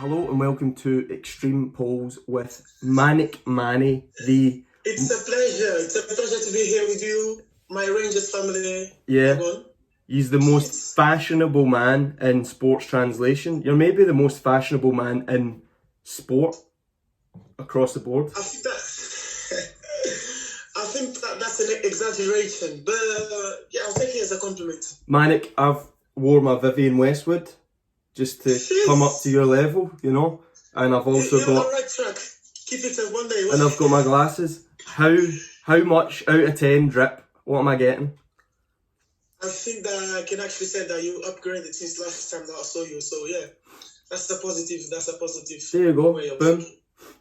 Hello and welcome to Extreme Polls with Manik Mane, the... It's a pleasure to be here with you, my Rangers family. Yeah, he's the most fashionable man in sports translation. You're maybe the most fashionable man in sport across the board. I think that's an exaggeration, but yeah, I'll take it as a compliment. Manik, I've wore my Vivienne Westwood just to come up to your level, you know, and I've also You're got... on the right track. Keep it one day. And I've got my glasses. How much out of 10 drip? What am I getting? I think that I can actually say that you upgraded since last time that I saw you. So yeah, that's a positive. There you go. Boom.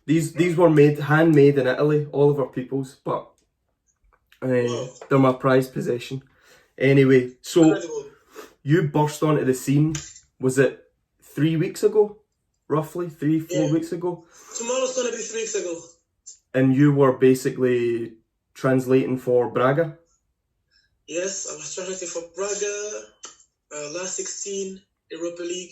These were handmade in Italy, all of our people's, but wow. They're my prized possession. Anyway, so incredible. You burst onto the scene. Was it 3 weeks ago? Roughly 4 weeks ago? Tomorrow's going to be 3 weeks ago. And you were basically translating for Braga? Yes, I was translating for Braga, last 16, Europa League.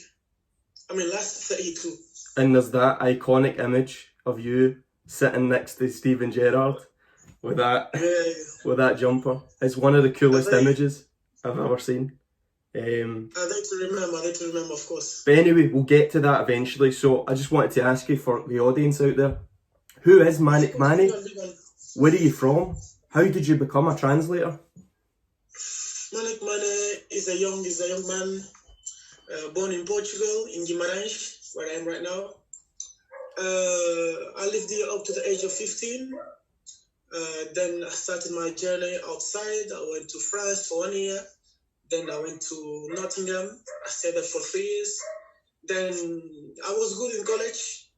Last 32. And there's that iconic image of you sitting next to Steven Gerrard with that with that jumper. It's one of the coolest images I've ever seen. I need to remember, of course. But anyway, we'll get to that eventually. So I just wanted to ask you, for the audience out there, who is Manik Mane? Where are you from? How did you become a translator? Manik Mane is a young man, born in Portugal, in Guimarães, where I am right now. I lived here up to the age of 15. Then I started my journey outside. I went to France for 1 year. Then I went to Nottingham. I stayed there for 3 years. Then I was good in college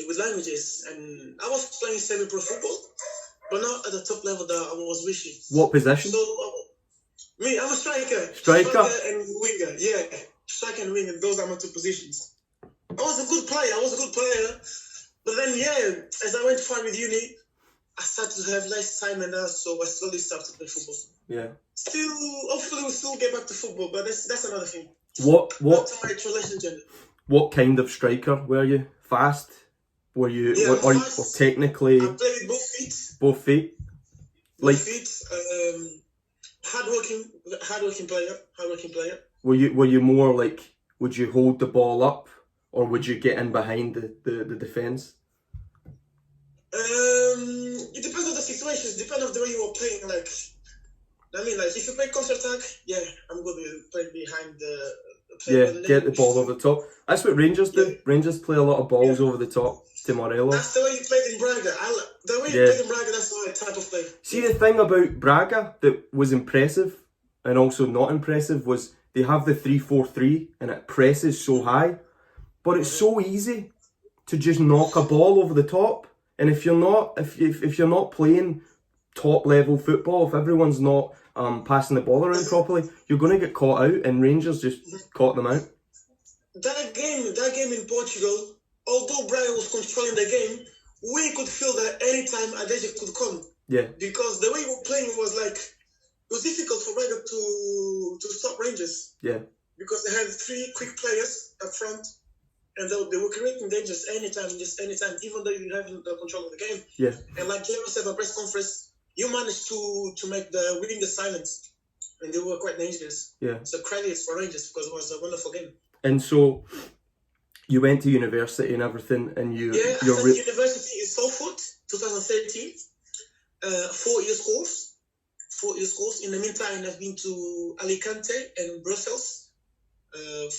with languages, and I was playing semi-pro football, but not at the top level that I was wishing. What position? So, I'm a striker. Striker and winger. Yeah, striker and winger. Those are my two positions. I was a good player. But then, as I went far with uni, I started to have less time, and so I slowly started to play football. Yeah. Hopefully we'll still get back to football, but that's another thing. What? Back to my translation journey. What kind of striker were you? Fast? Were you? Yeah, or technically? I played with both feet. Both feet. Both feet. Hardworking player. Were you more like? Would you hold the ball up, or would you get in behind the defense? It depends on the situation. It depends on the way you were playing. If you play counter-attack, I'm going to play behind the player. Get the ball over the top. That's what Rangers do. Rangers play a lot of balls over the top to Morelos. That's the way you played in Braga. The way you played in Braga, that's my type of play. See, the thing about Braga that was impressive and also not impressive was they have the 3-4-3 and it presses so high, but it's so easy to just knock a ball over the top. And if you're not playing top level football, if everyone's not passing the ball around properly, you're going to get caught out, and Rangers just caught them out. That game in Portugal, although Braga was controlling the game, we could feel that anytime Adege could come. Yeah. Because the way we were playing was it was difficult for Braga to stop Rangers. Yeah. Because they had 3 quick players up front, and they were creating dangers anytime, even though you have the control of the game. Yeah. And like Gerrard said at the press conference, you managed to make the winning the silence, and they were quite dangerous. Yeah. So credits for Rangers because it was a wonderful game. And so you went to university and everything, and I started university in Salford, 2013. 4 years course. 4 years course. In the meantime, I've been to Alicante and Brussels.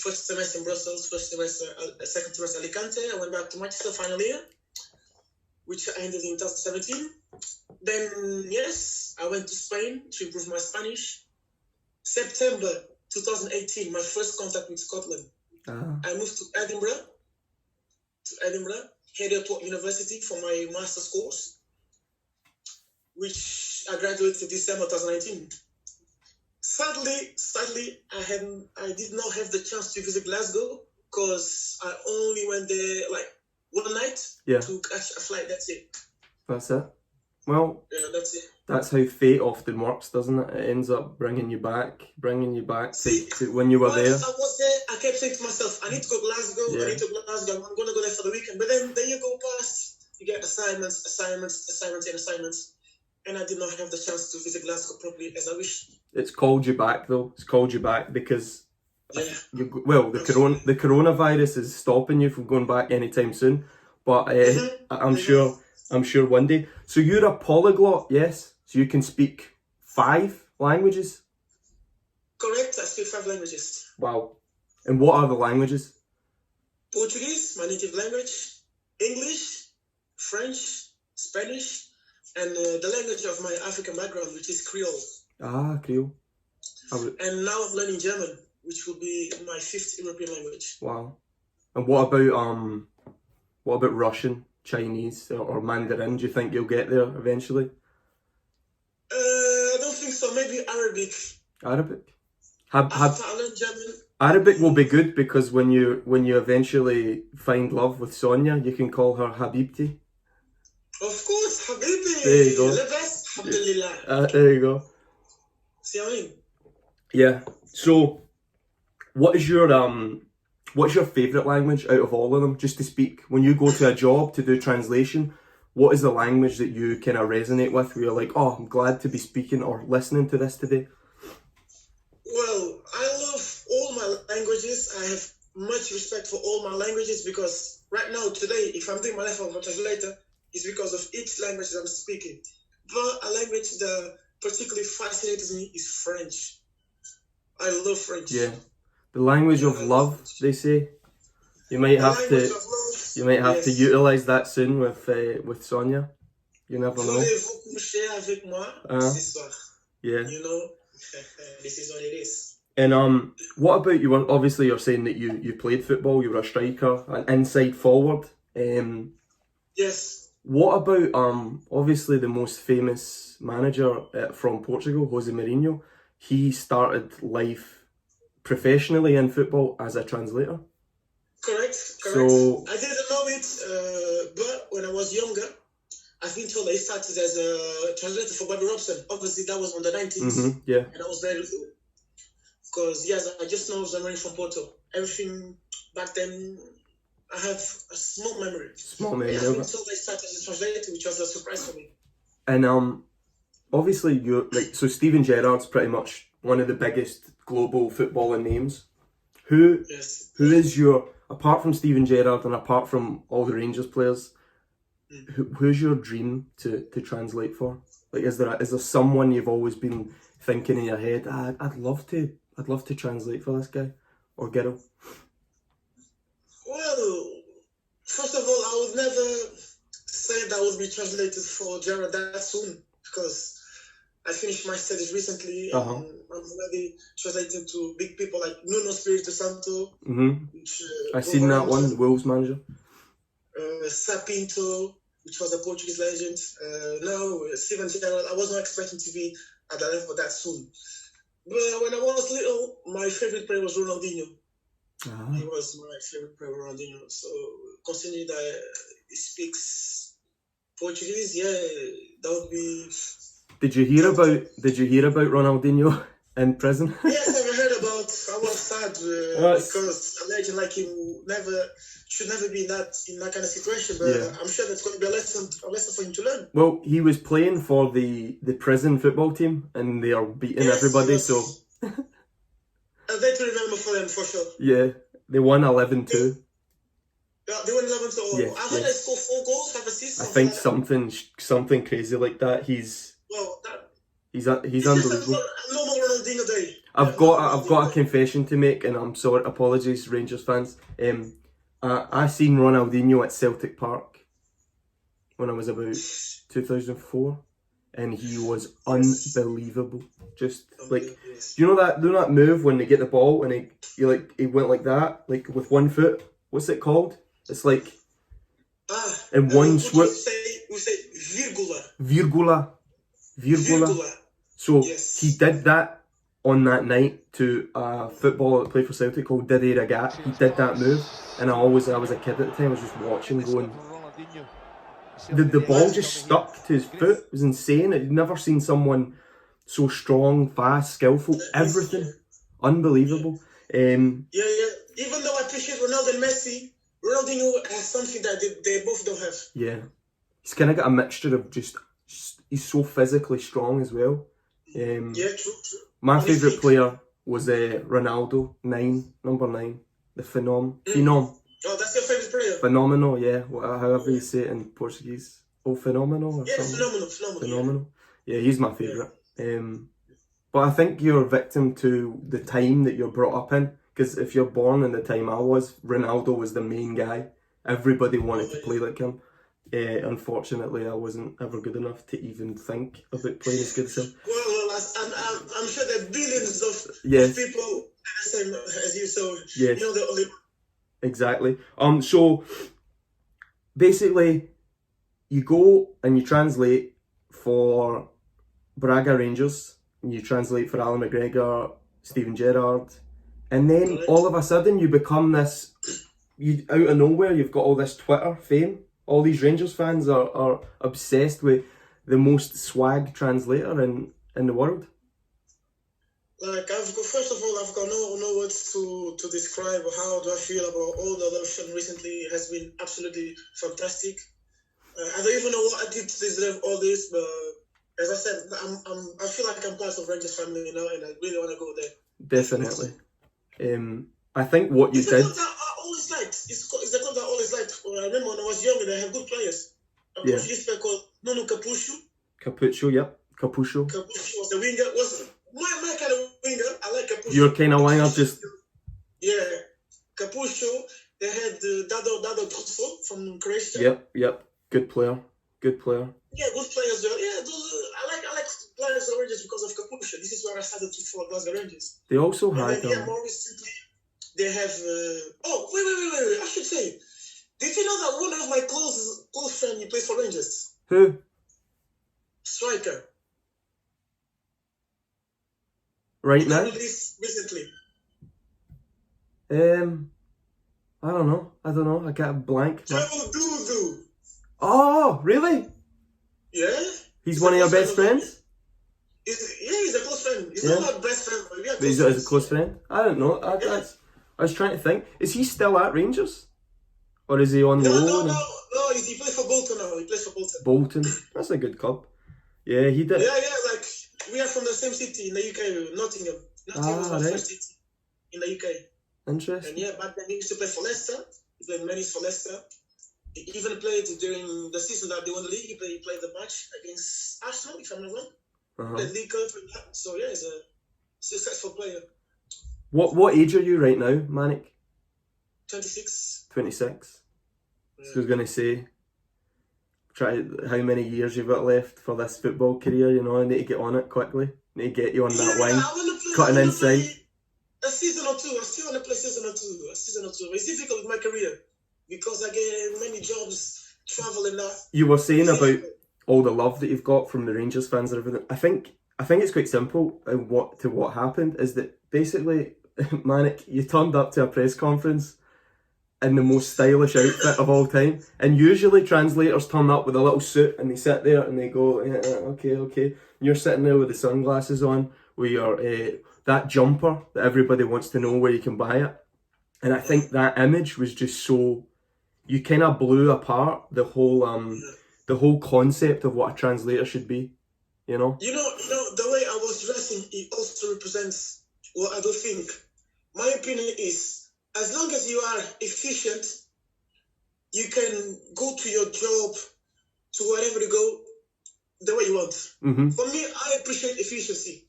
First semester in Brussels, second semester Alicante. I went back to Manchester final year, which I ended in 2017. Then, I went to Spain to improve my Spanish. September 2018, my first contact with Scotland. I moved to Edinburgh, Heriot University for my master's course, which I graduated in December 2019. Sadly, I did not have the chance to visit Glasgow because I only went there one night to catch a flight. That's it. That's it. Well, that's it. That's how fate often works, doesn't it? It ends up bringing you back to when you were there. I was there, I kept saying to myself, I need to go to Glasgow. I need to go to Glasgow. I'm going to go there for the weekend. But then the year go past, you get assignments, and I did not have the chance to visit Glasgow properly as I wish. It's called you back though. It's called you back because the coronavirus is stopping you from going back anytime soon. But I'm sure one day. So you're a polyglot, yes? So you can speak 5 languages? Correct, I speak 5 languages. Wow. And what are the languages? Portuguese, my native language, English, French, Spanish, and the language of my African background, which is Creole. Ah, Creole. And now I'm learning German, which will be my 5th European language. Wow. And what about Russian, Chinese, or Mandarin? Do you think you'll get there eventually? I don't think so. Maybe Arabic. Arabic. After I learn German. Arabic will be good because when you eventually find love with Sonia, you can call her Habibti. Of course, Habibi. There you go. The best. Alhamdulillah. There you go. See what I mean? Yeah. So, what's your favourite language out of all of them, just to speak? When you go to a job to do translation, what is the language that you kind of resonate with, where you're like, oh, I'm glad to be speaking or listening to this today? Well, I love all my languages. I have much respect for all my languages because right now, today, if I'm doing my life of a translator, it's because of each language that I'm speaking. But a language that particularly fascinates me is French. I love French. Yeah. The language of love, they say. You might have to utilize that soon with Sonia. You never know. Yeah. You know, this is what it is. And what about you? Obviously, you're saying that you played football. You were a striker, an inside forward. Yes. What about obviously the most famous manager from Portugal, Jose Mourinho? He started life professionally in football as a translator. Correct. So I didn't know it, but when I was younger, I've been told that he started as a translator for Bobby Robson. Obviously, that was on the 90s. Yeah. And I was very little. Because, yes, I just know Zamari from Porto. Everything back then, I have a small memory. Yeah, I've been told that he started as a translator, which was a surprise for me. And obviously, so Steven Gerrard's pretty much one of the biggest global footballing names. Who is your, apart from Steven Gerrard and apart from all the Rangers players, who's your dream to translate for? Like, is there someone you've always been thinking in your head, I'd love to translate for this guy or girl? Well, first of all, I would never say that I would be translated for Gerrard that soon because I finished my studies recently. And I'm already translating to big people like Nuno Espírito Santo. Which, I seen that one, the Wolves manager. Sapinto, which was a Portuguese legend. Now, Steven Gerrard, I was not expecting to be at that level that soon. But when I was little, my favorite player was Ronaldinho. He was my favorite player, Ronaldinho. So, considering that he speaks Portuguese, that would be. Did you hear about Ronaldinho in prison? Yes, I heard about. I was sad because a legend like him should never be in that kind of situation. But I'm sure that's going to be a lesson for him to learn. Well, he was playing for the prison football team, and they are beating everybody. So a day to remember for them for sure. Yeah, they won 11-2. Yeah, they won 11-2. Yeah, I heard they scored 4 goals, 5 assists. I think something crazy like that. He's unbelievable. No more Ronaldinho day. I've got a confession to make, and I'm sorry, apologies, Rangers fans. I seen Ronaldinho at Celtic Park when I was about 2004, and he was unbelievable. Just like, you know that move when they get the ball and he went like that, like with one foot. What's it called? It's like in one swoop. We say Virgula. So he did that on that night to a footballer that played for Celtic called Didier Ragat. He did that move, and I was a kid at the time. I was just watching, going. The ball just stuck to his foot. It was insane. I'd never seen someone so strong, fast, skillful, everything. Unbelievable. Yeah. Even though I appreciate Ronaldo and Messi, Ronaldinho has something that they both don't have. Yeah. He's kind of got a mixture of just he's so physically strong as well. Yeah, true. My favourite player was Ronaldo, number 9. The Phenom. Oh, that's your favourite player? Phenomenal, yeah. However you say it in Portuguese. Oh, phenomenal or something? Phenomenal. Yeah, he's my favourite. But I think you're a victim to the time that you're brought up in. Because if you're born in the time I was, Ronaldo was the main guy. Everybody wanted to play like him. Unfortunately, I wasn't ever good enough to even think about playing as good as him. Well, I'm sure that billions of people the same as you, so you're the only one. Exactly. So basically, you go and you translate for Braga Rangers, and you translate for Alan McGregor, Steven Gerrard, and then all of a sudden you become this. You out of nowhere, you've got all this Twitter fame. All these Rangers fans are obsessed with the most swag translator in the world. Like, first of all, I've got no words to describe how do I feel about all the love shown recently. It has been absolutely fantastic. I don't even know what I did to deserve all this, but as I said, I feel like I'm part of Rangers family now, and I really want to go there. Definitely. I think what you did. It's a club that I always liked. It's a club that I always liked. I remember when I was young, they have good players. A Portuguese player called Nuno Capucho. Capucho was the winger. Was my kind of winger. I like Capucho. Your kind of winger, just. Yeah, Capucho. They had Dado Trotso from Croatia. Yep. Good player. Yeah, good players. Yeah, I like players of Rangers because of Capucho. This is where I started to follow Glasgow Rangers. They also had. More recently, they have. Wait! I should say. Did you know that one of my close friends plays for Rangers? Who? Striker. Right now? This recently. I don't know. I got a blank. Dudu. Oh, really? Yeah. He's one of your best friends? He's a close friend. He's not my best friend, but he's a close friend. I don't know. I was trying to think. Is he still at Rangers? Or is he on loan? No. He plays for Bolton now. He plays for Bolton. Bolton. That's a good club. Yeah, he did. Yeah. Like, we are from the same city in the UK, Nottingham. Nottingham was my first city in the UK. Interesting. And back then he used to play for Leicester. He played many for Leicester. He even played during the season that they won the league. He played the match against Arsenal, if I'm not wrong. Played League Cup. So he's a successful player. What age are you right now, Manik? 26. 26. Yeah. So I was going to say, how many years you've got left for this football career, I need to get on it quickly. Need to get you on that wing. Cutting inside. A season or two. I still want to play season or two. It's difficult with my career because I get many jobs, traveling that. You were saying about all the love that you've got from the Rangers fans and everything. I think it's quite simple. What happened is that basically, Manik, you turned up to a press conference in the most stylish outfit of all time, and usually translators turn up with a little suit and they sit there and they go, okay. And you're sitting there with the sunglasses on, with your that jumper that everybody wants to know where you can buy it. And I think that image was just so, you kind of blew apart the whole concept of what a translator should be, You know, the way I was dressing, it also represents what I do think. My opinion is, as long as you are efficient, you can go to your job, to wherever you go, the way you want. Mm-hmm. For me, I appreciate efficiency.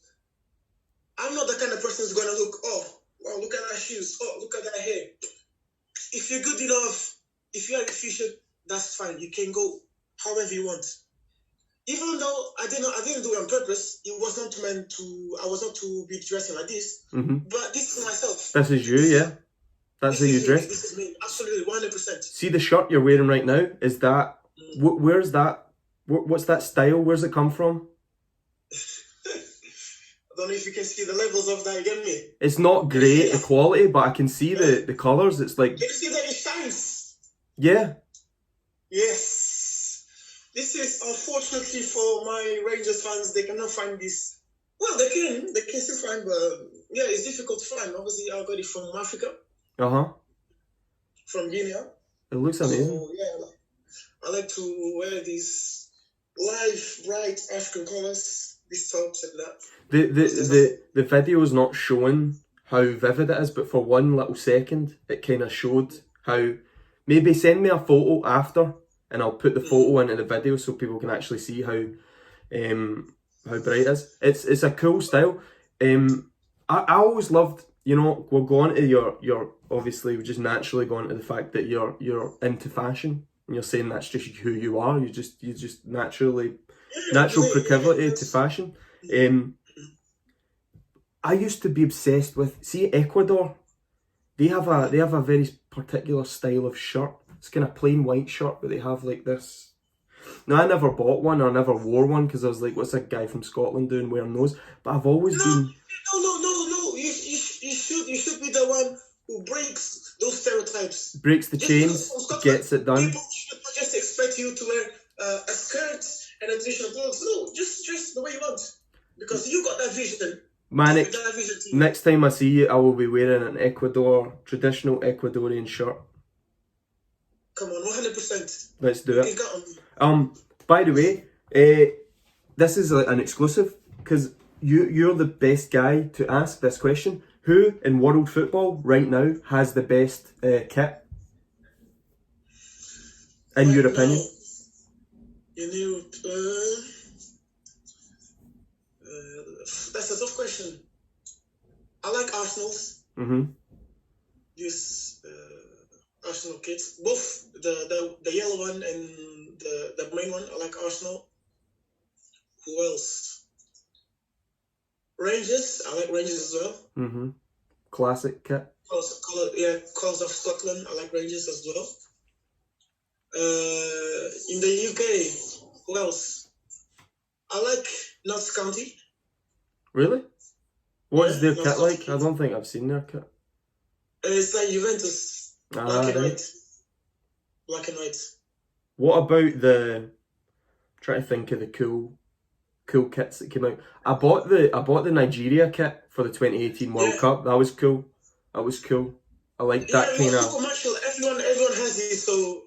I'm not the kind of person who's going to look, wow, look at that shoes, look at that hair. If you're good enough, if you are efficient, that's fine. You can go however you want. Even though I didn't do it on purpose, it was not meant to, I was not to be dressing like this, but this is myself. This is you, yeah. That's how you dress. This is me, absolutely, 100%. See the shirt you're wearing right now? Is that, where's that, what's that style? Where's it come from? I don't know if you can see the levels of that, you get me? It's not great, the quality, but I can see the colours. It's like... Can you see that it shines? Yeah. Yes. This is, unfortunately for my Rangers fans, they cannot find this Well, they can still find, but yeah, it's difficult to find. Obviously, I got it from Africa, from Guinea. It looks amazing. So yeah, I like to wear these live, bright African colors, these tops and that. The video is not showing how vivid it is, but for one little second, it kind of showed how. Maybe send me a photo after, and I'll put the photo into the video so people can actually see how bright it is. It's a cool style. I always loved, you know, we'll go on to your obviously we just naturally go on to the fact that you're into fashion, and you're saying that's just who you are. You just natural proclivity to fashion. I used to be obsessed with, see, Ecuador. They have a very particular style of shirt. It's kind of plain white shirt, but they have like this. Now, I never bought one or never wore one because I was like, what's a guy from Scotland doing wearing those? But I've always been. No. You should be the one who breaks those stereotypes. Breaks the chains, gets it done. People should not just expect you to wear a skirt and a traditional clothes. No, just dress the way you want, because you got that vision. Manik, next time I see you, I will be wearing an traditional Ecuadorian shirt. Come on, 100%. Let's do it. By the way, this is an exclusive because you're the best guy to ask this question. Who in world football right now has the best kit? In your opinion? That's a tough question. I like Arsenal's. This Arsenal kits, both the yellow one and the main one. I like Arsenal. Who else? Rangers. I like Rangers as well. Classic kit. Colours of Scotland. I like Rangers as well. In the UK, who else? I like Notts County. Really? What is their kit like? I don't think I've seen their kit. It's like Juventus. Black and white. What about trying to think of the cool kits that came out. I bought the Nigeria kit for the 2018 World Cup. That was cool. I like that kind of. Commercial. Everyone has it. So.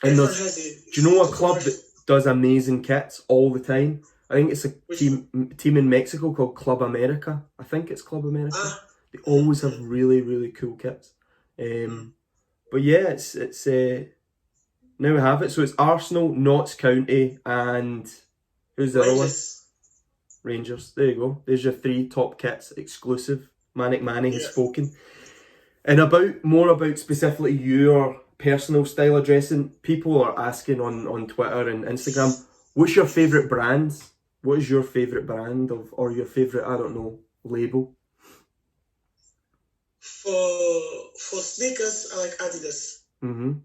And do you know a club that does amazing kits all the time? I think it's a team in Mexico called Club America. I think it's Club America. They always have really, really cool kits. But yeah, it's now we have it. So it's Arsenal, Notts County, and who's the other one? Rangers. There you go. There's your 3 top kits, exclusive. Manik Mane has spoken. And more about specifically your personal style of dressing. People are asking on Twitter and Instagram, what's your favourite brand? What is your favourite brand or your favourite, I don't know, label? For sneakers, I like Adidas. I'm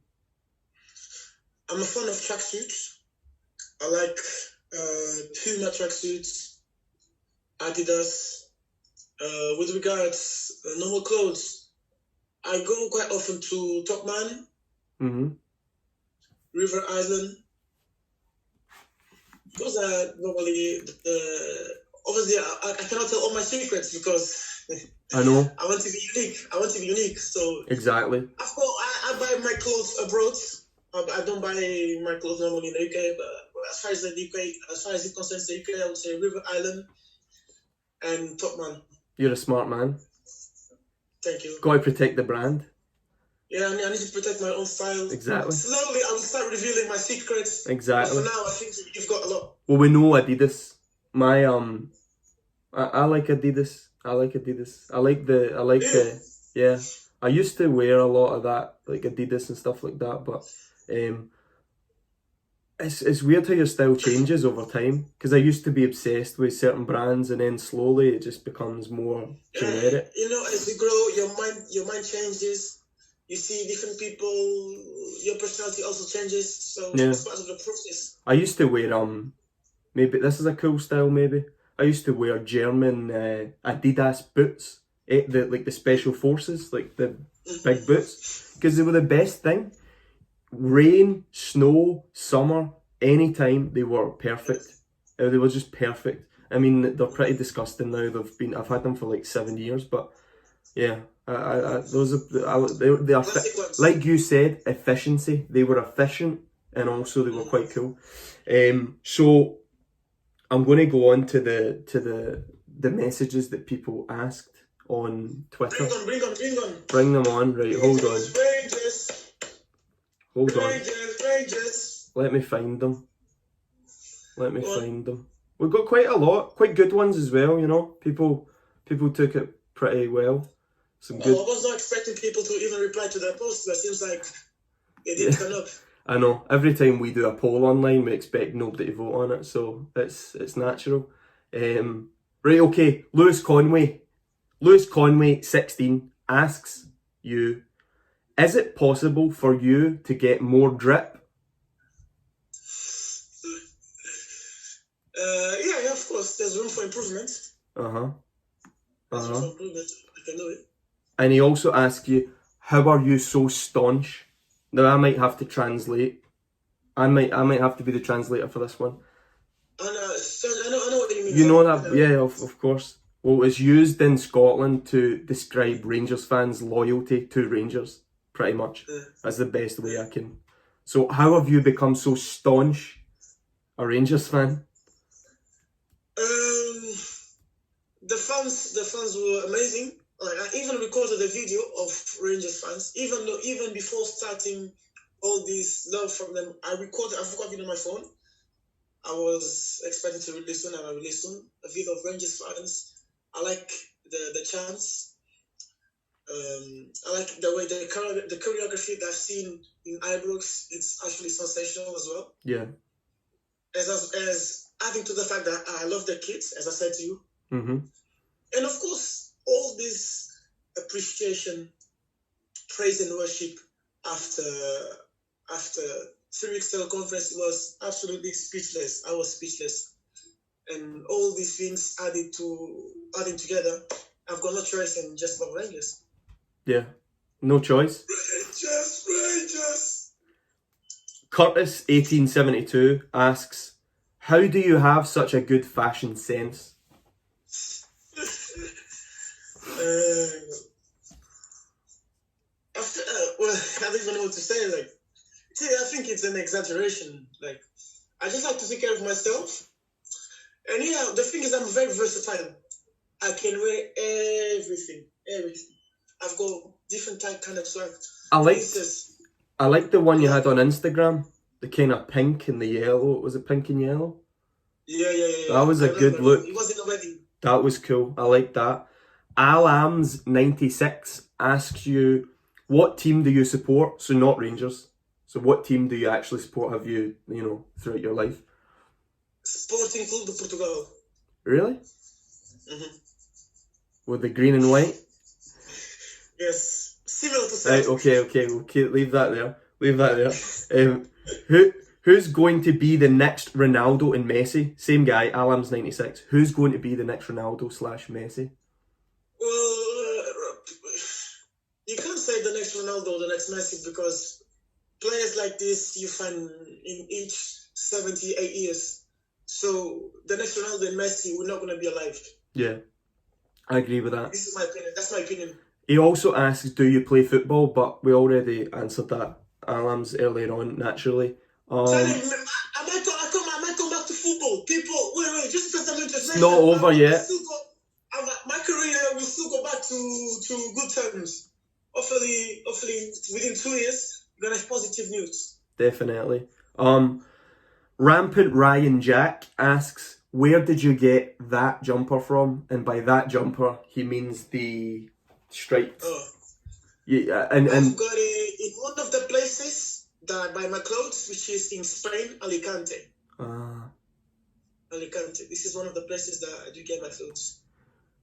a fan of tracksuits. I like Puma tracksuits, Adidas. With regards normal clothes, I go quite often to Topman, River Island. Those are normally obviously I cannot tell all my secrets because I know. I want to be unique. So exactly. I buy my clothes abroad. I don't buy my clothes normally in the UK. But as far as it concerns the UK, I would say River Island and Topman. You're a smart man. Thank you. Got to protect the brand. Yeah, I need to protect my own style. Exactly. Slowly, I will start revealing my secrets. Exactly. But for now, I think you've got a lot. Well, we know Adidas. I like Adidas. I like the I used to wear a lot of that, like Adidas and stuff like that. But it's weird how your style changes over time. Because I used to be obsessed with certain brands, and then slowly it just becomes more generic. You know, as you grow, your mind changes. You see different people, your personality also changes, so it's part of the process. I used to wear, maybe this is a cool style maybe. I used to wear German Adidas boots, the special forces, like the big boots, because they were the best thing. Rain, snow, summer, anytime, they were perfect. They were just perfect. I mean, they're pretty disgusting now. I've had them for like 7 years, but yeah, those are they are like you said, efficiency. They were efficient, and also they were quite cool. So I'm going to go on to the messages that people asked on Twitter. Bring them on. Right, hold on. Hold on. Let me find them. We've got quite a lot, quite good ones as well. You know, people took it pretty well. Some good. I was not expecting people to even reply to that post. That seems like it didn't turn up. I know. Every time we do a poll online, we expect nobody to vote on it, so it's natural. Right, okay. Lewis Conway, 16 asks you, is it possible for you to get more drip? Yeah, of course. There's room for improvement. There's room for improvement. I can do it. And he also asks you, how are you so staunch? Now I might have to translate. I might have to be the translator for this one. I know what you mean. You know that? Yeah, of course. Well, it's used in Scotland to describe Rangers fans' loyalty to Rangers, pretty much. That's the best way I can. So how have you become so staunch a Rangers fan? The fans were amazing. Like, I even recorded a video of Rangers fans. Even before starting all this love from them, I recorded it on my phone. I was expecting to release soon, and I released soon a video of Rangers fans. I like the chants. I like the way the choreography that I've seen in Ibrox. It's actually sensational as well. Yeah. As adding to the fact that I love the kids, as I said to you. Mm-hmm. And of course, all this appreciation, praise and worship after 3 weeks teleconference was absolutely speechless. I was speechless. And all these things adding together, I've got no choice and just love Rangers. Yeah, no choice. Rangers. Curtis 1872 asks, how do you have such a good fashion sense? I don't even know what to say. Like, see, I think it's an exaggeration. Like, I just like to take care of myself. And yeah, the thing is, I'm very versatile. I can wear everything. I've got different kind of swag. I like the one you had on Instagram. The kind of pink and the yellow. Was it pink and yellow? Yeah. That was a good look. It was in the wedding. That was cool. I like that. Alams96 asks you, what team do you support? So not Rangers. So what team do you actually support? Have you throughout your life? Sporting Club de Portugal. Really? Mm-hmm. With the green and white? Yes. Similar to Celtic. Right, okay. We'll leave that there. Who's going to be the next Ronaldo and Messi? Same guy, Alams96. Who's going to be the next Ronaldo / Messi? Well, you can't say the next Ronaldo or the next Messi because players like this you find in each 78 years. So the next Ronaldo and Messi, we're not going to be alive. Yeah, I agree with that. This is my opinion. That's my opinion. He also asks, do you play football? But we already answered that, Alams, earlier on, naturally. I might come back to football. People, wait, just because I'm interested. It's not over yet. My career will still go back to good terms. Hopefully, within 2 years, we're gonna have positive news. Definitely. Rampant Ryan Jack asks, where did you get that jumper from? And by that jumper, he means the striped. Yeah, and I've got it in one of the places that I buy my clothes, which is in Spain, Alicante. Alicante. This is one of the places that I do get my clothes.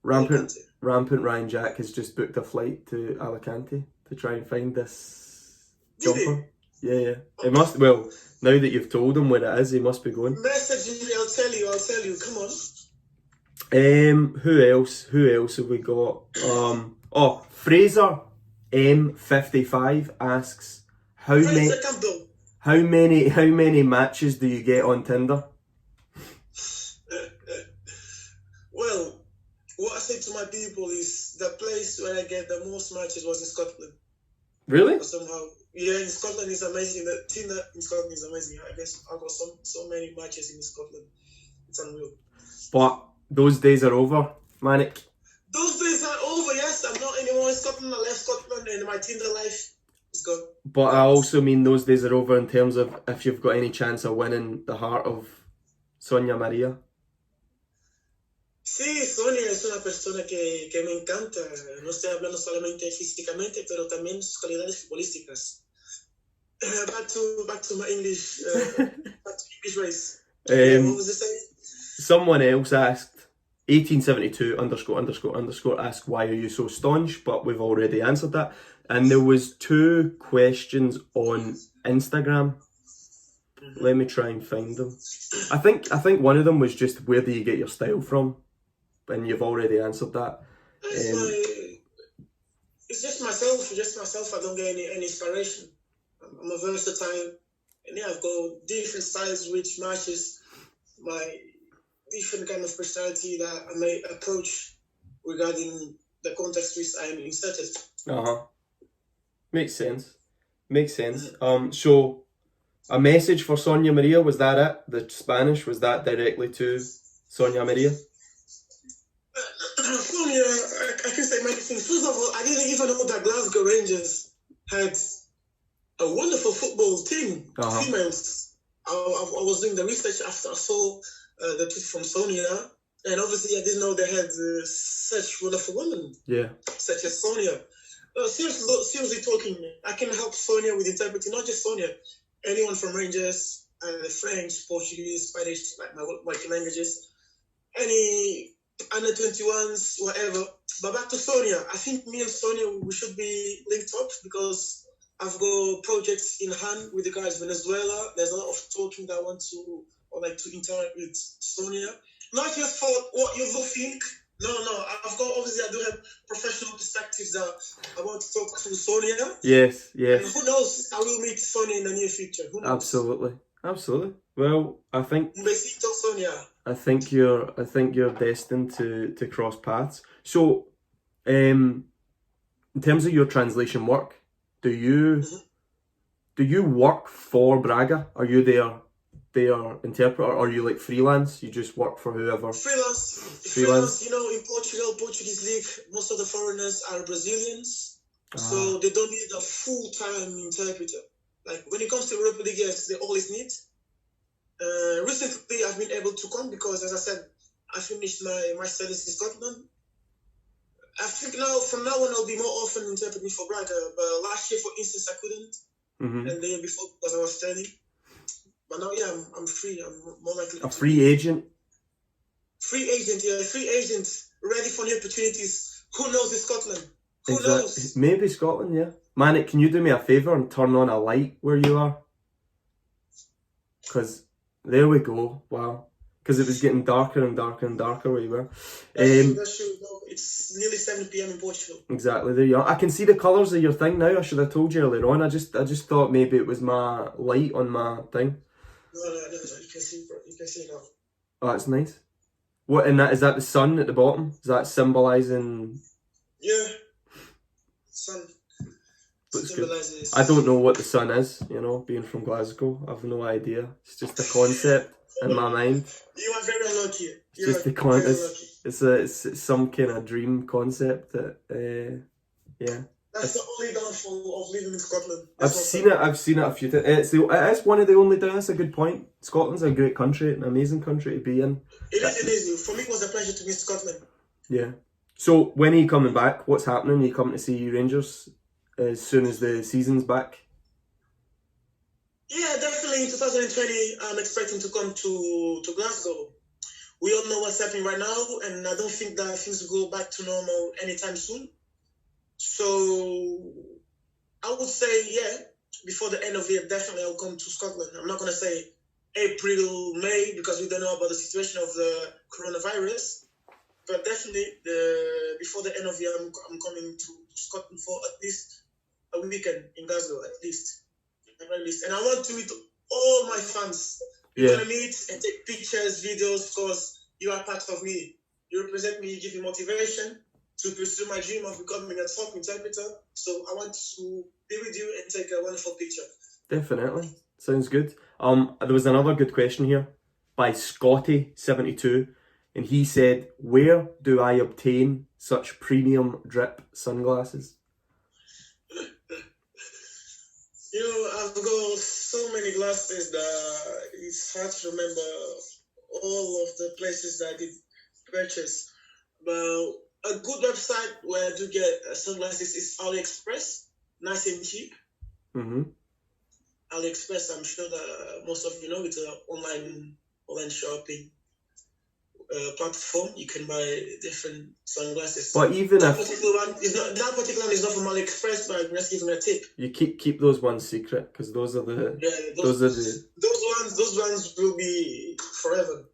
Rampant Ryan Jack has just booked a flight to Alicante to try and find this jumper. Yeah. It must. Well, now that you've told him where it is, he must be going. Message me. I'll tell you. Come on. Who else have we got? Fraser M55 asks, how many matches do you get on Tinder? what I say to my people is the place where I get the most matches was in Scotland. Really? Somehow, yeah, in Scotland is amazing. The team in Scotland is amazing. I guess I got so many matches in Scotland. It's unreal. But those days are over, Manik. Those days are over. Yes, I'm not anymore in Scotland. I left Scotland, and my Tinder life is gone. But I also mean those days are over in terms of if you've got any chance of winning the heart of Sonia Maria. Sí, Sonia es una persona que me encanta. No estoy hablando solamente físicamente, pero también sus cualidades futbolísticas. Back to my English, back to English race. What was it saying? Someone else asked, 1872 ___ asked, why are you so staunch? But we've already answered that. And there was 2 questions on Instagram. Let me try and find them. I think one of them was just, where do you get your style from? And you've already answered that. It's just myself. I don't get any inspiration. I'm a versatile, and yeah, I've got different styles which matches my different kind of personality that I may approach regarding the context which I'm inserted. Makes sense. So a message for Sonia Maria, was that it? The Spanish, was that directly to Sonia Maria? Sonia, I can say many things. First of all, I didn't even know that Glasgow Rangers had a wonderful football team, females. I was doing the research after I saw the tweet from Sonia, and obviously I didn't know they had such wonderful women. Yeah. Such as Sonia. Seriously talking, I can help Sonia with interpreting, not just Sonia, anyone from Rangers, French, Portuguese, Spanish, like my languages, any under 21s, whatever. But back to Sonia, I think me and Sonia, we should be linked up because I've got projects in hand with the guys Venezuela. There's a lot of talking that I want to, or like to interact with Sonia. Not just for what you will think. No. I've got, obviously, I do have professional perspectives that I want to talk to Sonia. Yes. And who knows? I will meet Sonia in the near future. Who knows? Absolutely. Well, I think. Besito, Sonia. I think you're destined to cross paths. So, in terms of your translation work, do you work for Braga? Are you their interpreter, or are you like freelance? You just work for whoever? Freelance. You know, in Portuguese league, most of the foreigners are Brazilians, so they don't need a full-time interpreter. Like when it comes to Europa League, yes, they always need. Recently, I've been able to come because, as I said, I finished my studies in Scotland. I think from now on, I'll be more often interpreting for Braga. But last year, for instance, I couldn't, and the year before because I was studying. But now, yeah, I'm free. I'm more likely. A free agent. Free agent, ready for new opportunities. Who knows in Scotland? Who knows? Maybe Scotland, yeah. Manik, can you do me a favour and turn on a light where you are? Because there we go. Wow. Because it was getting darker and darker and darker where you were. That's true. No, it's nearly 7 p.m. in Portugal. Exactly. There you are. I can see the colours of your thing now. I should have told you earlier on. I just thought maybe it was my light on my thing. No. You can see, bro. You can see now. Oh, that's nice. What, and is that the sun at the bottom? Is that symbolising? Yeah. Sun. Symbolizes. I don't know what the sun is, being from Glasgow. I've no idea. It's just a concept in my mind. You are very unlucky. It's just the concept. It's some kind of dream concept that, yeah. That's the only downfall of living in Scotland. I've seen it a few times. It is one of the only. That's a good point. Scotland's a great country, an amazing country to be in. It is. For me, it was a pleasure to meet Scotland. Yeah. So when are you coming back? What's happening? Are you coming to see Rangers as soon as the season's back? Yeah, definitely. In 2020, I'm expecting to come to Glasgow. We all know what's happening right now, and I don't think that things will go back to normal anytime soon. So I would say, yeah, before the end of the year, definitely I'll come to Scotland. I'm not going to say April, May, because we don't know about the situation of the coronavirus. But definitely, before the end of the year, I'm coming to Scotland for at least a weekend in Glasgow, at least. And I want to meet all my fans. We're going to meet and take pictures, videos, because you are part of me. You represent me. You give me motivation to pursue my dream of becoming a top interpreter. So I want to be with you and take a wonderful picture. Definitely. Sounds good. There was another good question here by Scotty72, and he said, "Where do I obtain such premium drip sunglasses?" I've got so many glasses that it's hard to remember all of the places that I did purchase. But a good website where I do get sunglasses is AliExpress, nice and cheap. Mm-hmm. AliExpress, I'm sure that most of you know, it's an online shopping platform. You can buy different sunglasses. But even that particular one is not from AliExpress, but I'm just giving a tip. You keep those ones secret, because those are the those ones will be forever.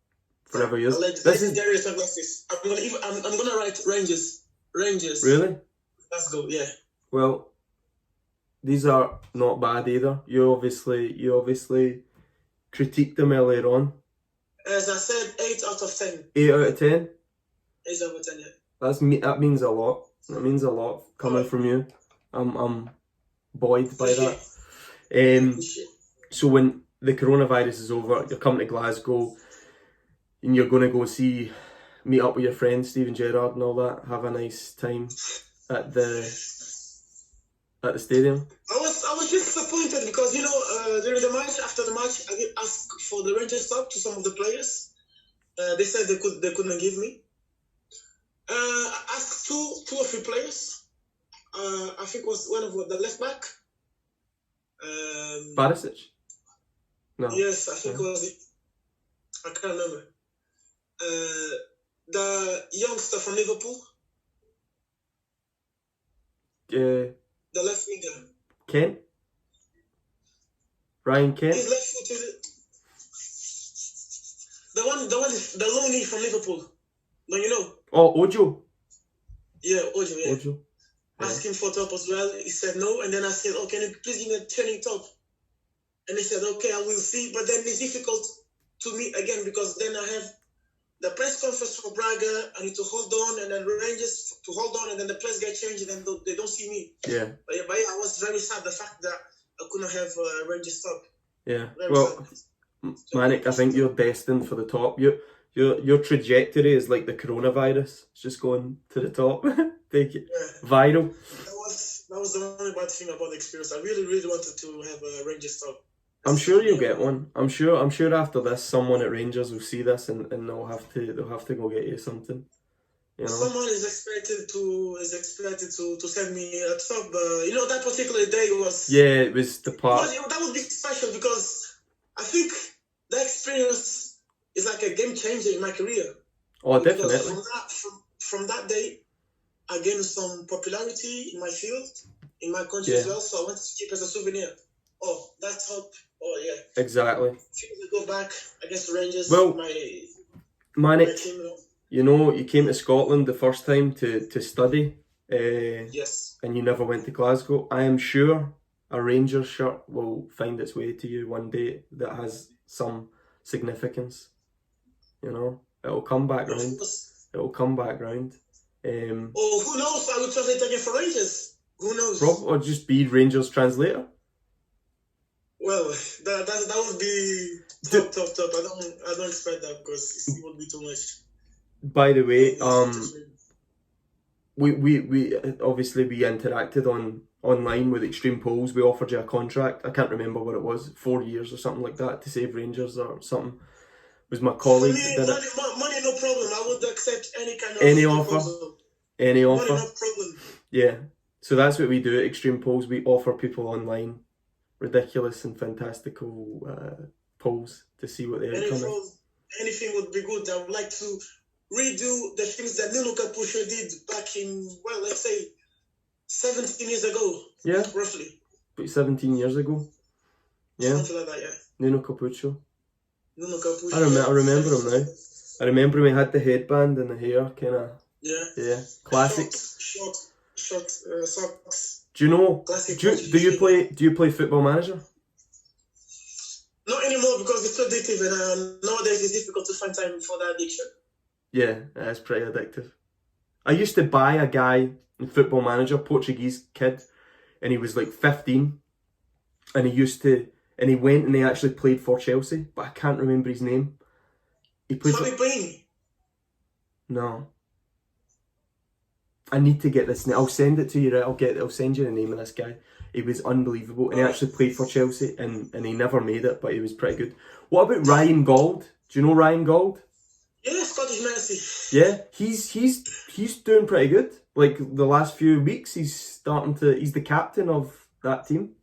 Forever used. Legendary sunglasses. I'm gonna write ranges. Really? Let's go. Yeah. Well, these are not bad either. You obviously critiqued them earlier on. As I said, 8 out of 10. 8 out of 10? 8 out of 10, yeah. That means a lot. That means a lot coming from you. I'm buoyed by that. So when the coronavirus is over, you're coming to Glasgow, and you're going to go meet up with your friends, Steve and Gerrard and all that, have a nice time at the stadium. I was just disappointed because, during the match, after the match, I did ask for the Rangers stop to some of the players. They said they couldn't give me. I asked two or three players. I think it was one of the left back. Barisic? No. Yes, I think it was it. I can't remember. The youngster from Liverpool. The left winger. Kent? Ryan Kent? His left foot is the loanee from Liverpool. Don't you know? Oh, Ojo. Yeah, Ojo. Yeah. Ojo. Asked him for top as well. He said no, and then I said, "Oh, can you please give me a training top?" And he said, "Okay, I will see." But then it's difficult to meet again because then I have the press conference for Braga. I need to hold on, and then Rangers to hold on, and then the press get changed, and then they don't see me. Yeah. But yeah, I was very sad the fact that I couldn't have Rangers top. Yeah. Very well, sad. Manik, I think you're destined for the top. Your trajectory is like the coronavirus. It's just going to the top. Take it viral. That was the only bad thing about the experience. I really, really wanted to have a Rangers top. I'm sure you'll get one. I'm sure after this, someone at Rangers will see this and they'll have to go get you something. Someone is expected to send me a top. That particular day was. Yeah, it was the part. That would be special because I think that experience is like a game changer in my career. Oh, because definitely. From that day, I gained some popularity in my field, in my country as well. So I wanted to keep as a souvenir. Oh, that's top. Oh, yeah. Exactly. If we go back against Rangers, well, Manik, team, you came to Scotland the first time to study. Yes. And you never went to Glasgow. I am sure a Rangers shirt will find its way to you one day that has some significance. It'll come back round. It'll come back round. Who knows? I will translate again for Rangers. Who knows? Or just be Rangers translator. Well, that would be top. I don't expect that because it would be too much. By the way, we obviously we interacted online with Extreme Polls. We offered you a contract. I can't remember what it was, 4 years or something like that, to save Rangers or something. It was my colleague that did it. Money, no problem. I would accept any kind of offer. Any offer. Money, no problem. Yeah. So that's what we do at Extreme Polls. We offer people online ridiculous and fantastical polls to see what the outcome is. Anything would be good. I would like to redo the things that Nuno Capuscio did back in, let's say 17 years ago. Yeah. Roughly. But 17 years ago. Yeah. Something like that, yeah. Nuno Capuscio. I remember him now. I remember he had the headband and the hair, kind of. Yeah. Classic. Short socks. Do you know? Classic. Do you play Football Manager? Not anymore because it's so addictive and nowadays it's difficult to find time for that addiction. Yeah, it's pretty addictive. I used to buy a guy in Football Manager, Portuguese kid, and he was like 15, and he went and he actually played for Chelsea, but I can't remember his name. He played No. I need to get this name. I'll send it to you, right? I'll send you the name of this guy. He was unbelievable, and he actually played for Chelsea, and he never made it, but he was pretty good. What about Ryan Gauld? Do you know Ryan Gauld? Yeah, Scottish Messi. Yeah, he's doing pretty good. Like the last few weeks, he's the captain of that team.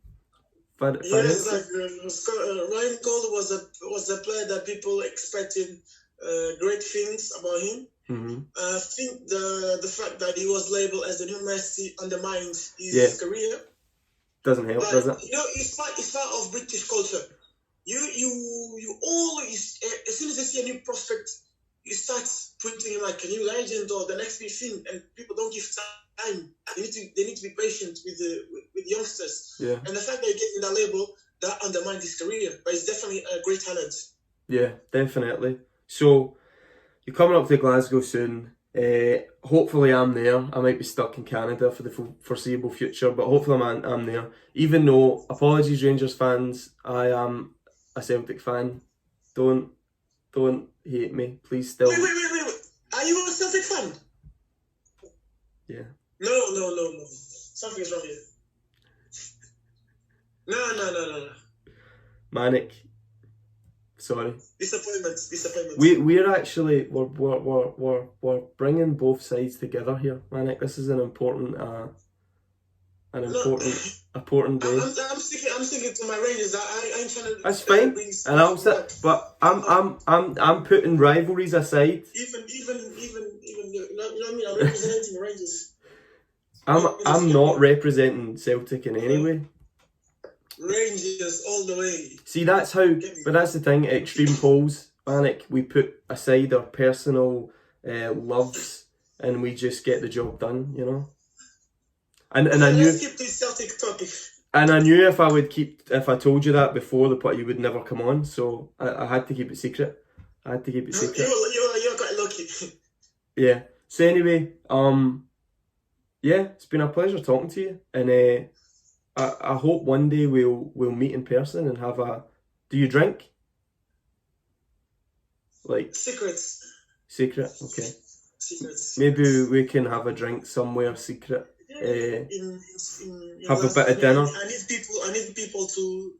Yes, like Ryan Gauld was a player that people expected great things about him. Mm-hmm. I think the fact that he was labeled as the new Messi undermines his career. Doesn't help, does it? You know, it's part of British culture. You always, as soon as you see a new prospect, you start putting him like a new legend or the next big thing, and people don't give time. They need to be patient with youngsters. Yeah. And the fact that you're getting that label, that undermines his career, but it's definitely a great talent. Yeah, definitely. So you're coming up to Glasgow soon. Hopefully I'm there. I might be stuck in Canada for the foreseeable future, but hopefully I'm there. Even though, apologies Rangers fans, I am a Celtic fan. Don't hate me, please. Still. Wait. Are you a Celtic fan? Yeah. No. Something's wrong here. No. Manik. Sorry. Disappointment. We're actually we're bringing both sides together here, Manik. This is an important important day. I'm sticking to my Rangers. I ain't trying to. That's fine, and I'll sit. But I'm putting rivalries aside. Even you know what I mean. I'm representing the Rangers. I'm not representing Celtic in any way. Rangers all the way. See, that's the thing. Extreme polls, Manik. We put aside our personal loves, and we just get the job done. You know. And I knew. Let's keep this Celtic topic. And I knew if I told you that before the pot, you would never come on. So I had to keep it secret. You're quite lucky. Yeah. So anyway, yeah, it's been a pleasure talking to you, and I hope one day we'll meet in person and have a. Do you drink? Like secrets. Secret. Okay. Secrets. Maybe we can have a drink somewhere secret. In have a bit of dinner. I need people to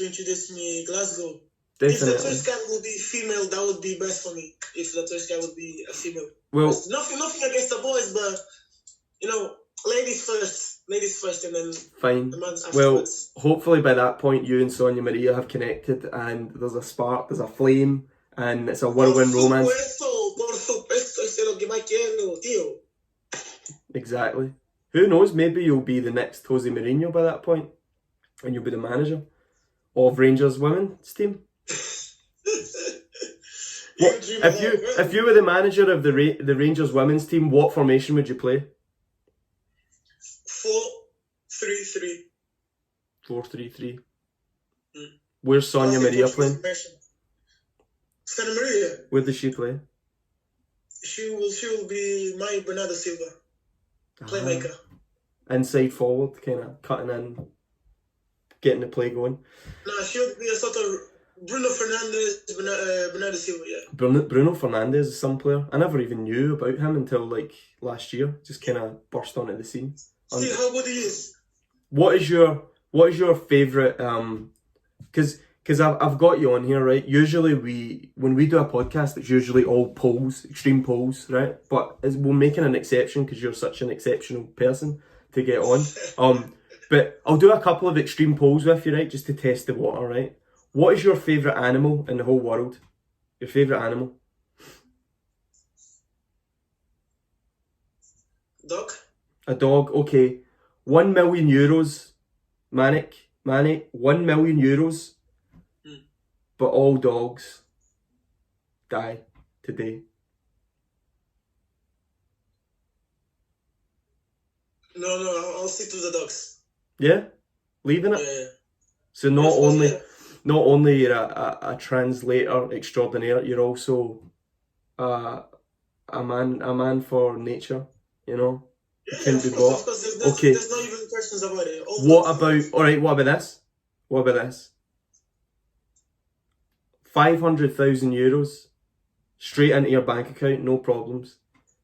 introduce me Glasgow. Definitely. If the tourist guide would be female, that would be best for me. If the tourist guide would be a female. Well, nothing against the boys, but you know, ladies first, and then fine. The man's afterwards. Well, hopefully by that point, you and Sonia Maria have connected, and there's a spark, there's a flame, and it's a whirlwind romance. Exactly. Who knows? Maybe you'll be the next Jose Mourinho by that point, and you'll be the manager of Rangers women's team. If you were the manager of the Rangers women's team, what formation would you play? 4-3-3. 4-3-3. Where's Sonia Maria playing? Sonia Maria. Where does she play? She will be my Bernardo Silva. Playmaker. Inside forward, kind of cutting in, getting the play going. No, she'll be a sort of Bruno Fernandes, Bernardo Silva, yeah. Bruno Fernandes is some player. I never even knew about him until like last year. Just kind of burst onto the scene. See how good he is. What is your favourite? Because I've got you on here, right? Usually when we do a podcast, it's usually all polls, extreme polls, right? But we're making an exception because you're such an exceptional person to get on. But I'll do a couple of extreme polls with you, right? Just to test the water, right? What is your favourite animal in the whole world? Your favourite animal? Dog. A dog, okay. €1 million, Manik Mane, €1 million. But all dogs die today. No, I'll stick to the dogs. Yeah? Leaving it? Yeah. So not only you're a translator extraordinaire, you're also a a man for nature, you know. Yeah, Couldn't be of bought. course, Okay. there's not even questions about it. What about this? What about this? 500,000 euros straight into your bank account, no problems.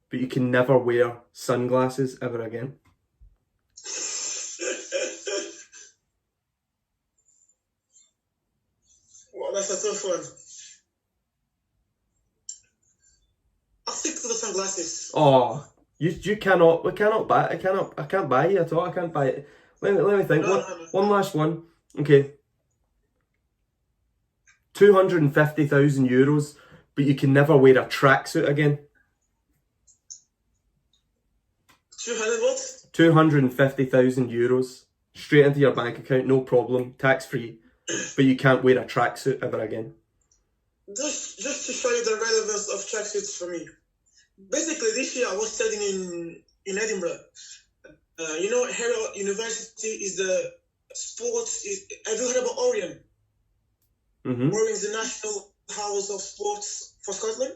But you can never wear sunglasses ever again. Well, that's a tough one. I'll stick to the sunglasses. Oh, you cannot. I can't buy you at all. I can't buy it. Let me think. No. One last one. Okay. 250,000 euros, but you can never wear a tracksuit again. 200 what? 250,000 euros straight into your bank account, no problem, tax free, but you can't wear a tracksuit ever again. Just to show you the relevance of tracksuits for me. Basically, this year I was studying in Edinburgh. You know, Gerrard University is the sports. Have you heard about Orion? Mm-hmm. Orion is the national house of sports for Scotland.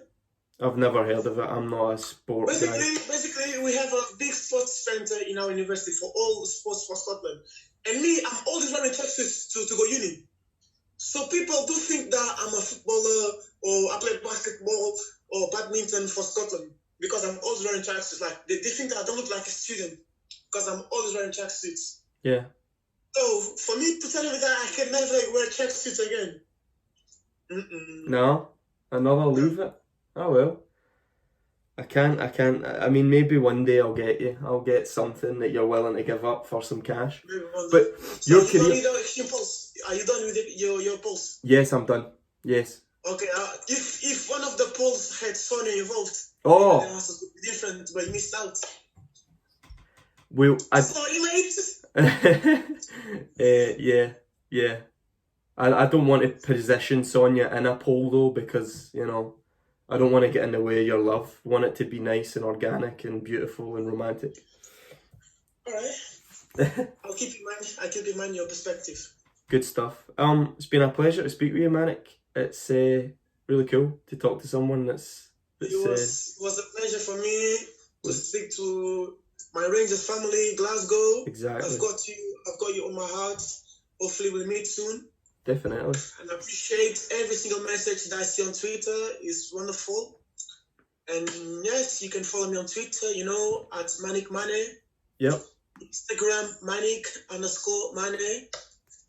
I've never heard of it. I'm not a sport guy. Basically, we have a big sports center in our university for all sports for Scotland. And me, I'm always wearing tracksuits to go uni. So people do think that I'm a footballer or I play basketball or badminton for Scotland because I'm always wearing tracksuits. Like they think that I don't look like a student because I'm always wearing tracksuits. Yeah. So for me to tell you that I can never wear tracksuits again. No, another leave it. Oh well. I can't. I mean, maybe one day I'll get you. I'll get something that you're willing to give up for some cash. But so your you career. Don't need an extreme pulse. Are you done with your pulse? Yes, I'm done. Yes. Okay. If one of the pulls had Sony involved, oh, then it has to be different. But you missed out. Well, sorry, mate. Yeah. I don't want to position Sonia in a pole though, because you know. I don't want to get in the way of your love. I want it to be nice and organic and beautiful and romantic. Alright. I'll keep in mind your perspective. Good stuff. It's been a pleasure to speak with you, Manik. It's really cool to talk to someone that's it was a pleasure for me to speak to my Rangers family, Glasgow. Exactly. I've got you on my heart. Hopefully we'll meet soon. Definitely. And I appreciate every single message that I see on Twitter. It's wonderful. And yes, you can follow me on Twitter, you know, at Manik Mane. Yep. Instagram, Manik_Mane.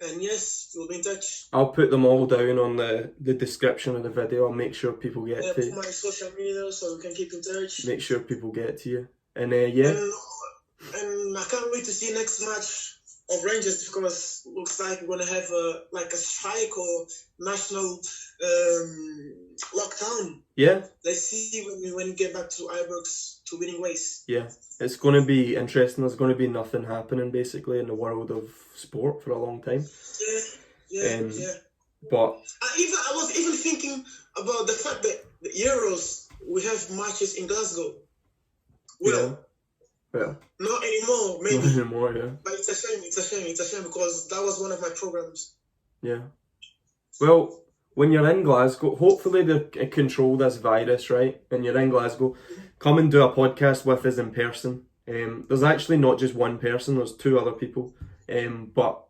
And yes, we'll be in touch. I'll put them all down on the description of the video. I'll make sure people get to my social media so we can keep in touch. Make sure people get to you. And And I can't wait to see next match of Rangers because it looks like we're gonna have a strike or national lockdown. Yeah. Let's see when we get back to Ibrox to winning ways. Yeah, it's going to be interesting. There's going to be nothing happening basically in the world of sport for a long time. Yeah. But I was even thinking about the fact that the Euros we have matches in Glasgow. Well. Not anymore, maybe. Not anymore, yeah. But it's a shame because that was one of my programs. Yeah. Well, when you're in Glasgow, hopefully they control this virus, right? And you're in Glasgow, come and do a podcast with us in person. There's actually not just one person, there's two other people. But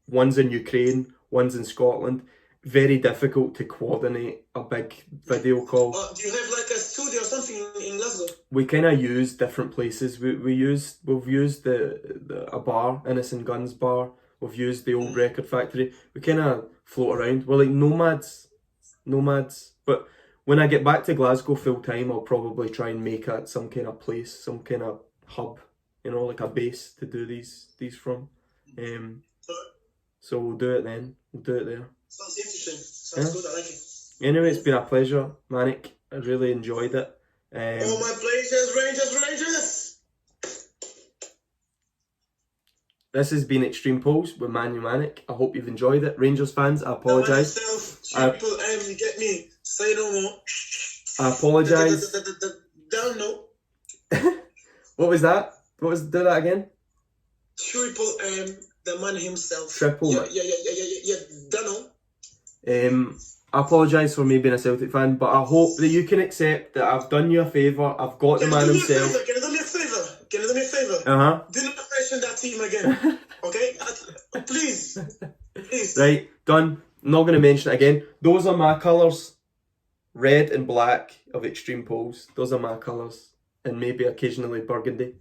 one's in Ukraine, one's in Scotland. Very difficult to coordinate a big video call. Do you have like a studio or something in Glasgow? We kind of use different places. We've used a bar, Innocent Guns bar. We've used the old record factory. We kind of float around. We're like nomads. But when I get back to Glasgow full time, I'll probably try and make some kind of place, some kind of hub, you know, like a base to do these from. So we'll do it then. We'll do it there. Sounds interesting. Sounds good. I like it. Anyway, it's been a pleasure, Manik. I really enjoyed it. All my pleasures, Rangers! This has been Extreme Pulse with Manik. I hope you've enjoyed it. Rangers fans, I apologise. Triple M, you get me? Say no more. I apologise. Down no. What was that? Do that again? Triple M, the man himself. Triple. Yeah. Dano. I apologise for me being a Celtic fan, but I hope that you can accept that I've done you a favour. I've got the man himself. Can you do me a favour? Can you do me a favour? Do not mention that team again, okay? Please. Please. Right, done. I'm not going to mention it again. Those are my colours. Red and black of Extreme Poles. Those are my colours. And maybe occasionally burgundy.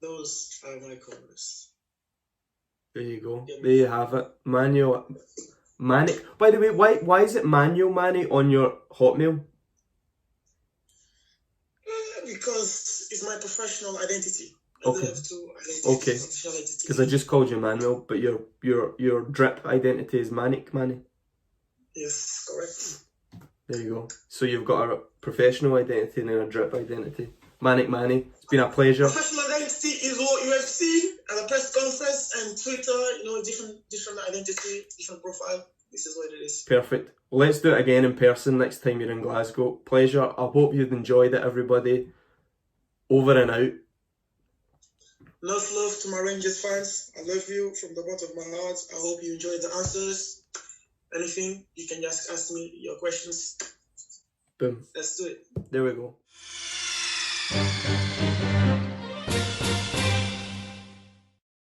Those are my colours. There you go. There you have it. Manuel Mane. By the way, why is it Manuel Mane on your Hotmail? Because it's my professional identity. Okay. Okay. Because I just called you Manuel, but your drip identity is Manik Mane. Yes, correct. There you go. So you've got a professional identity and a drip identity. Manik Mane. It's been a pleasure. Professional identity is what you have seen at a press conference and Twitter, different identity, different profile. This is what it is. Perfect. Well, let's do it again in person next time you're in Glasgow. Pleasure. I hope you've enjoyed it, everybody. Over and out. Enough love to my Rangers fans. I love you from the bottom of my heart. I hope you enjoyed the answers. Anything, you can just ask me your questions. Boom. Let's do it. There we go.